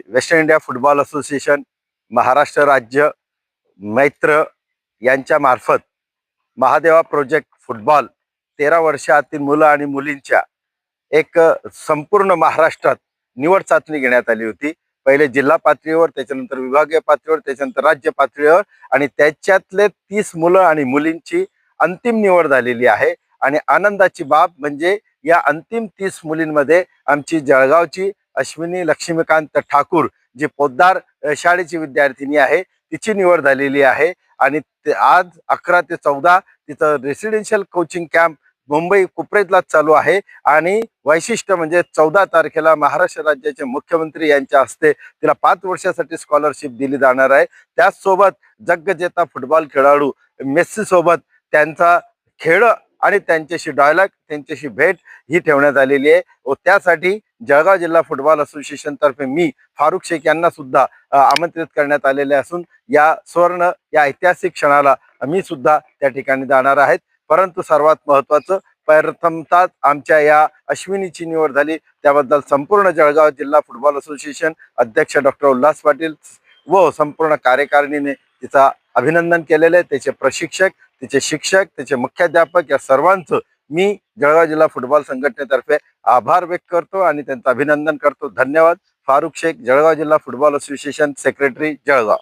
Western India football association, Maharashtra राज्य, मैत्र यांच्या मार्फत महादेवा प्रोजेक्ट फुटबॉल 13 वर्षातील मुलं आणि मुलींच्या एक संपूर्ण महाराष्ट्रात निवड चाचणी घेण्यात आली होती। पहिले जिल्हा पातळीवर, त्याच्यानंतर विभागीय पातळीवर, त्याच्यानंतर राज्य पातळीवर आणि त्याच्यातले 30 मुलं आणि मुलींची अंतिम निवड झालेली आहे। आणि आनंदाची बाब म्हणजे या अंतिम 30 मुलींमध्ये आमची जळगावची अश्विनी लक्ष्मीकांत ठाकूर, जी पोद्दार शाळेची विद्यार्थिनी आहे, तिची निवड झालेली आहे। आणि आज 11 ते 14 तिचं रेसिडेन्शियल कोचिंग कॅम्प मुंबई कुपरेतला चालू आहे। आणि वैशिष्ट्य म्हणजे 14 तारखेला महाराष्ट्र राज्याचे मुख्यमंत्री यांच्या हस्ते तिला 5 वर्षासाठी स्कॉलरशिप दिली जाणार आहे। त्याचसोबत जगजेता फुटबॉल खेळाडू मेस्सी सोबत त्यांचा खेळ आणि त्यांच्याशी डायलॉग, त्यांच्याशी भेट ही ठेवण्यात आलेली आहे। व त्यासाठी जळगाव जिल्हा फुटबॉल असोसिएशन तर्फे मी फारुख शेख यांना सुद्धा आमंत्रित करण्यात आलेले असून या सुवर्ण या ऐतिहासिक क्षणाला मी सुद्धा त्या ठिकाणी जाणार आहेत। परंतु सर्वात महत्त्वाचं, प्रथमतः आमच्या या अश्विनीची निवड झाली, त्याबद्दल संपूर्ण जळगाव जिल्हा फुटबॉल असोसिएशन अध्यक्ष डॉक्टर उल्हास पाटील व संपूर्ण कार्यकारिणीने तिचा अभिनंदन केलेले आहे। त्याचे प्रशिक्षक, तिचे शिक्षक, त्याचे मुख्याध्यापक या सर्वांचं मी जळगाव जिल्हा फुटबॉल संघटनेतर्फे आभार व्यक्त करतो आणि त्यांचं अभिनंदन करतो। धन्यवाद। फारुख शेख, जळगाव जिल्हा फुटबॉल असोसिएशन सेक्रेटरी, जळगाव।